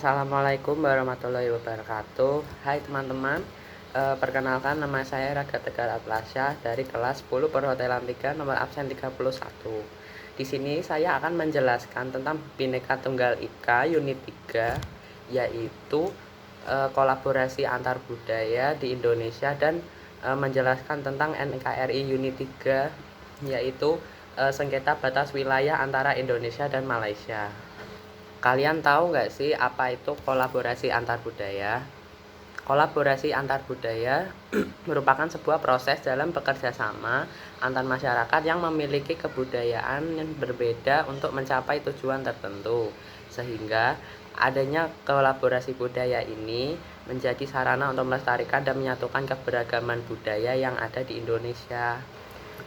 Assalamualaikum warahmatullahi wabarakatuh. Hai teman-teman, perkenalkan nama saya Raga Tegar Atlasya dari kelas 10 Perhotelan 3 nomor absen 31. Di sini saya akan menjelaskan tentang Bhinneka Tunggal Ika unit 3, yaitu kolaborasi antar budaya di Indonesia, dan menjelaskan tentang NKRI unit 3, yaitu sengketa batas wilayah antara Indonesia dan Malaysia. Kalian tahu nggak sih apa itu kolaborasi antar budaya? Kolaborasi antar budaya merupakan sebuah proses dalam bekerja sama antar masyarakat yang memiliki kebudayaan yang berbeda untuk mencapai tujuan tertentu. Sehingga adanya kolaborasi budaya ini menjadi sarana untuk melestarikan dan menyatukan keberagaman budaya yang ada di Indonesia.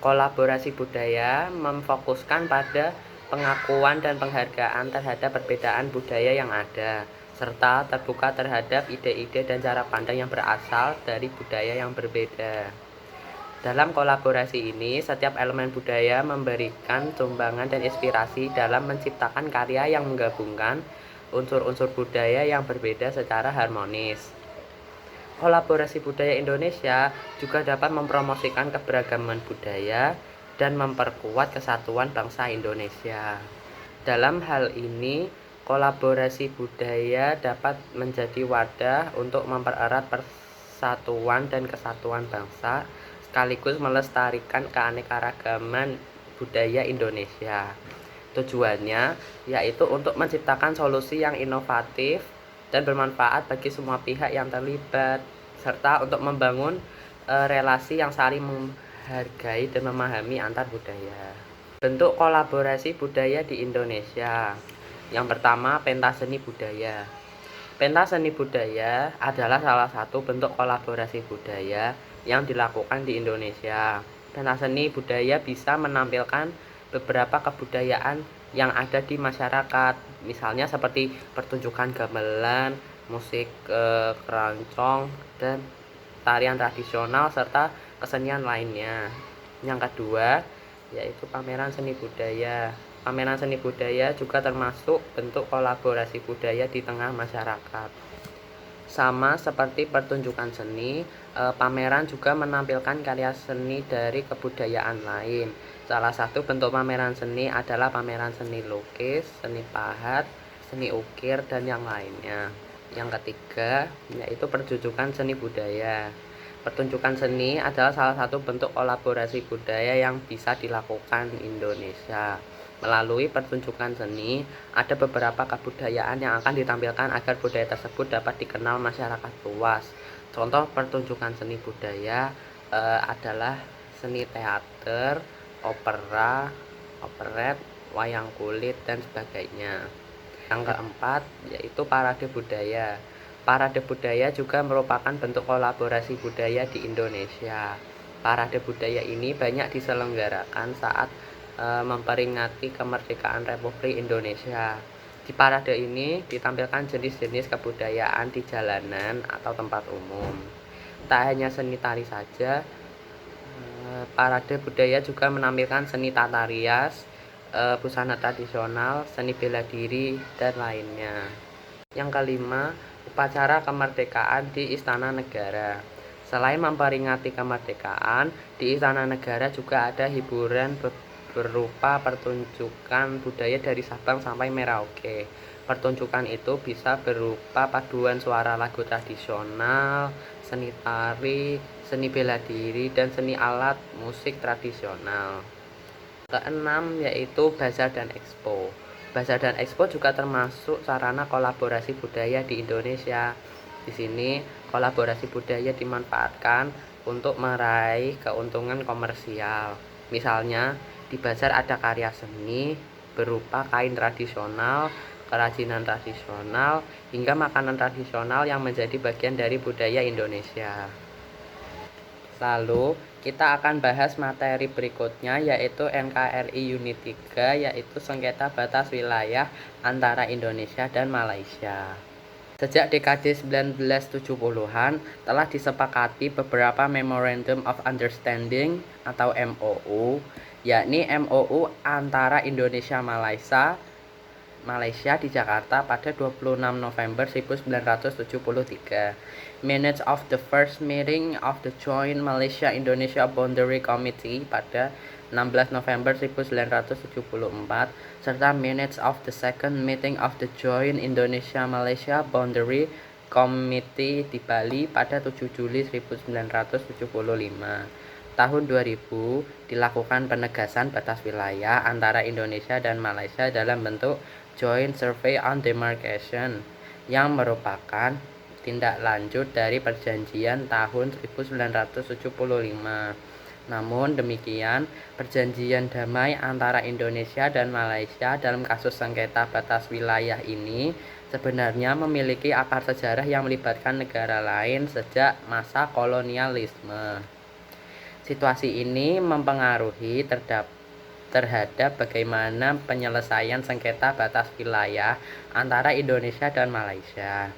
Kolaborasi budaya memfokuskan pada pengakuan dan penghargaan terhadap perbedaan budaya yang ada, serta terbuka terhadap ide-ide dan cara pandang yang berasal dari budaya yang berbeda. Dalam kolaborasi ini, setiap elemen budaya memberikan sumbangan dan inspirasi dalam menciptakan karya yang menggabungkan unsur-unsur budaya yang berbeda secara harmonis. Kolaborasi budaya Indonesia juga dapat mempromosikan keberagaman budaya dan memperkuat kesatuan bangsa Indonesia. Dalam hal ini, kolaborasi budaya dapat menjadi wadah untuk mempererat persatuan dan kesatuan bangsa, sekaligus melestarikan keanekaragaman budaya Indonesia. Tujuannya yaitu untuk menciptakan solusi yang inovatif dan bermanfaat bagi semua pihak yang terlibat, serta untuk membangun relasi yang saling menghargai dan memahami antar budaya. Bentuk kolaborasi budaya di Indonesia. Yang pertama, pentas seni budaya. Pentas seni budaya adalah salah satu bentuk kolaborasi budaya yang dilakukan di Indonesia. Pentas seni budaya bisa menampilkan beberapa kebudayaan yang ada di masyarakat, misalnya seperti pertunjukan gamelan, musik keroncong, dan tarian tradisional serta kesenian lainnya. Yang kedua yaitu pameran seni budaya. Pameran seni budaya juga termasuk bentuk kolaborasi budaya di tengah masyarakat. Sama seperti pertunjukan seni, pameran juga menampilkan karya seni dari kebudayaan lain. Salah satu bentuk pameran seni adalah pameran seni lukis, seni pahat, seni ukir, dan yang lainnya. Yang ketiga yaitu pertunjukan seni budaya. Pertunjukan seni adalah salah satu bentuk kolaborasi budaya yang bisa dilakukan di Indonesia. Melalui pertunjukan seni, ada beberapa kebudayaan yang akan ditampilkan agar budaya tersebut dapat dikenal masyarakat luas. Contoh pertunjukan seni budaya adalah seni teater, opera, operet, wayang kulit, dan sebagainya. Yang keempat yaitu parade budaya. Parade budaya juga merupakan bentuk kolaborasi budaya di Indonesia. Parade budaya ini banyak diselenggarakan saat memperingati kemerdekaan Republik Indonesia. Di parade ini ditampilkan jenis-jenis kebudayaan di jalanan atau tempat umum. Tak hanya seni tari saja, parade budaya juga menampilkan seni tata rias, busana tradisional, seni bela diri, dan lainnya. Yang kelima, upacara kemerdekaan di Istana Negara. Selain memperingati kemerdekaan, di Istana Negara juga ada hiburan berupa pertunjukan budaya dari Sabang sampai Merauke. Pertunjukan itu bisa berupa paduan suara lagu tradisional, seni tari, seni bela diri, dan seni alat musik tradisional. Keenam yaitu Bazar dan Expo. Bazar dan Expo juga termasuk sarana kolaborasi budaya di Indonesia. Di sini kolaborasi budaya dimanfaatkan untuk meraih keuntungan komersial. Misalnya, di bazar ada karya seni berupa kain tradisional, kerajinan tradisional, hingga makanan tradisional yang menjadi bagian dari budaya Indonesia. Lalu, kita akan bahas materi berikutnya yaitu NKRI Unit 3, yaitu sengketa batas wilayah antara Indonesia dan Malaysia. Sejak dekade 1970-an telah disepakati beberapa Memorandum of Understanding atau MOU, yakni MOU antara Indonesia Malaysia, Malaysia di Jakarta pada 26 November 1973. Minutes of the first meeting of the Joint Malaysia-Indonesia Boundary Committee pada 16 November 1974 serta minutes of the second meeting of the Joint Indonesia-Malaysia Boundary Committee di Bali pada 7 Juli 1975. Tahun 2000 dilakukan penegasan batas wilayah antara Indonesia dan Malaysia dalam bentuk Joint Survey on Demarcation yang merupakan tindak lanjut dari perjanjian tahun 1975. Namun demikian, perjanjian damai antara Indonesia dan Malaysia dalam kasus sengketa batas wilayah ini sebenarnya memiliki akar sejarah yang melibatkan negara lain sejak masa kolonialisme. Situasi ini mempengaruhi terhadap bagaimana penyelesaian sengketa batas wilayah antara Indonesia dan Malaysia.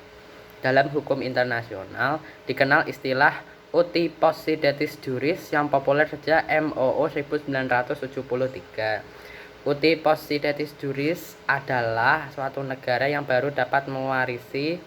Dalam hukum internasional dikenal istilah uti possidetis juris yang populer sejak MOU 1973. Uti possidetis juris adalah suatu negara yang baru dapat mewarisi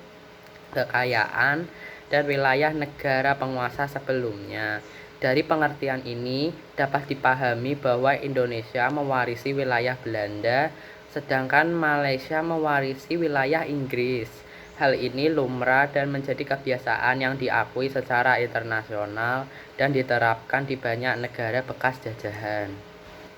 kekayaan dan wilayah negara penguasa sebelumnya. Dari pengertian ini dapat dipahami bahwa Indonesia mewarisi wilayah Belanda, sedangkan Malaysia mewarisi wilayah Inggris. Hal ini lumrah dan menjadi kebiasaan yang diakui secara internasional dan diterapkan di banyak negara bekas jajahan.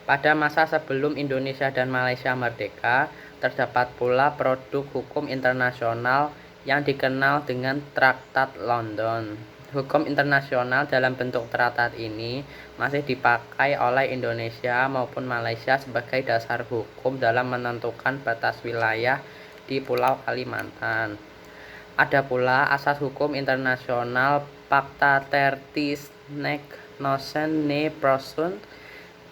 Pada masa sebelum Indonesia dan Malaysia merdeka, terdapat pula produk hukum internasional yang dikenal dengan Traktat London. Hukum internasional dalam bentuk traktat ini masih dipakai oleh Indonesia maupun Malaysia sebagai dasar hukum dalam menentukan batas wilayah di Pulau Kalimantan. Ada pula asas hukum internasional Pacta Tertis Nec Nocen Ne Prosunt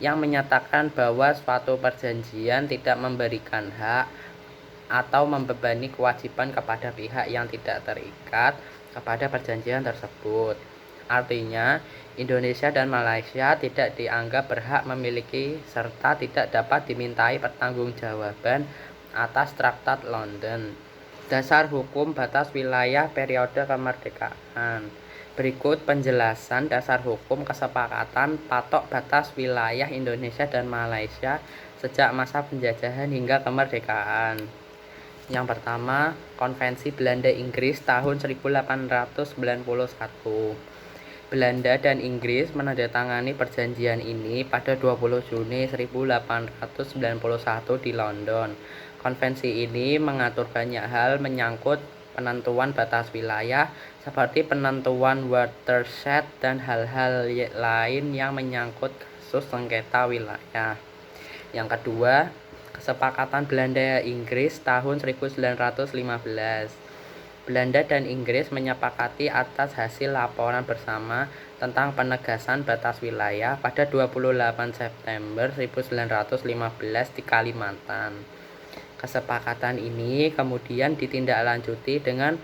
yang menyatakan bahwa suatu perjanjian tidak memberikan hak atau membebani kewajiban kepada pihak yang tidak terikat kepada perjanjian tersebut. Artinya, Indonesia dan Malaysia tidak dianggap berhak memiliki serta tidak dapat dimintai pertanggungjawaban atas Traktat London. Dasar hukum batas wilayah periode kemerdekaan. Berikut penjelasan dasar hukum kesepakatan patok batas wilayah Indonesia dan Malaysia sejak masa penjajahan hingga kemerdekaan. Yang pertama, Konvensi Belanda-Inggris tahun 1891. Belanda dan Inggris menandatangani perjanjian ini pada 20 Juni 1891 di London. Konvensi ini mengatur banyak hal menyangkut penentuan batas wilayah, seperti penentuan watershed dan hal-hal lain yang menyangkut kasus sengketa wilayah. Yang kedua, Kesepakatan Belanda-Inggris tahun 1915. Belanda dan Inggris menyepakati atas hasil laporan bersama tentang penegasan batas wilayah pada 28 September 1915 di Kalimantan. Kesepakatan ini kemudian ditindaklanjuti dengan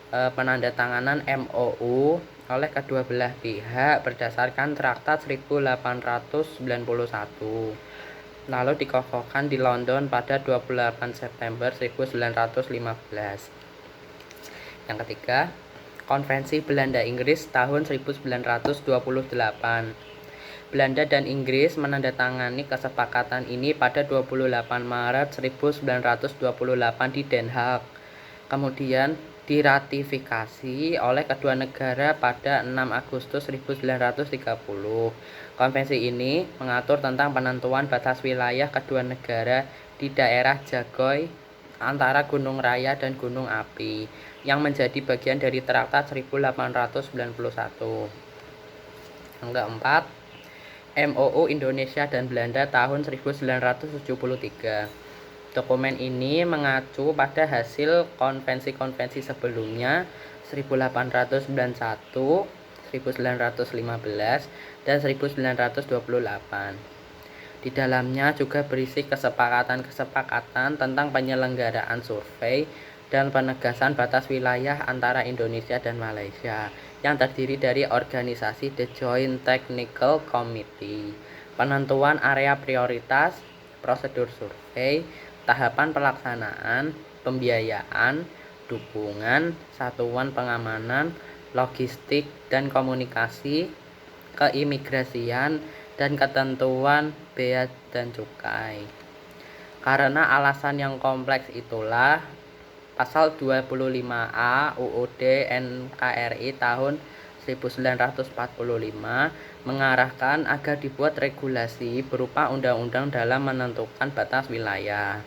penandatanganan MOU oleh kedua belah pihak berdasarkan Traktat 1891. Lalu dikokohkan di London pada 28 September 1915. Yang ketiga, Konvensi Belanda-Inggris tahun 1928. Belanda dan Inggris menandatangani kesepakatan ini pada 28 Maret 1928 di Den Haag. Kemudian diratifikasi oleh kedua negara pada 6 Agustus 1930. Konvensi ini mengatur tentang penentuan batas wilayah kedua negara di daerah Jagoy antara Gunung Raya dan Gunung Api yang menjadi bagian dari Traktat 1891. Yang keempat, MOU Indonesia dan Belanda tahun 1973. Dokumen ini mengacu pada hasil konvensi-konvensi sebelumnya 1891, 1915, dan 1928. Di dalamnya juga berisi kesepakatan-kesepakatan tentang penyelenggaraan survei dan penegasan batas wilayah antara Indonesia dan Malaysia yang terdiri dari organisasi The Joint Technical Committee, penentuan area prioritas, prosedur survei, tahapan pelaksanaan, pembiayaan, dukungan, satuan pengamanan, logistik dan komunikasi, keimigrasian, dan ketentuan bea dan cukai. Karena alasan yang kompleks itulah Pasal 25A UUD NKRI tahun 1945 mengarahkan agar dibuat regulasi berupa undang-undang dalam menentukan batas wilayah.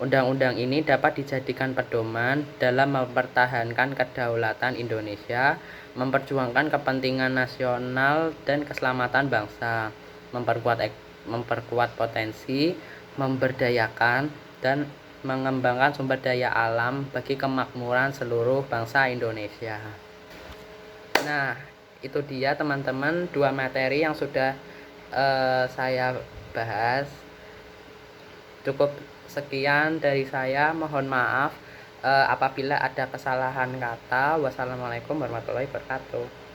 Undang-undang ini dapat dijadikan pedoman dalam mempertahankan kedaulatan Indonesia, memperjuangkan kepentingan nasional dan keselamatan bangsa, memperkuat potensi, memberdayakan, dan mengembangkan sumber daya alam bagi kemakmuran seluruh bangsa Indonesia. Nah, itu dia teman-teman 2 materi yang sudah saya bahas. Cukup sekian dari saya, mohon maaf apabila ada kesalahan kata. Wassalamualaikum warahmatullahi wabarakatuh.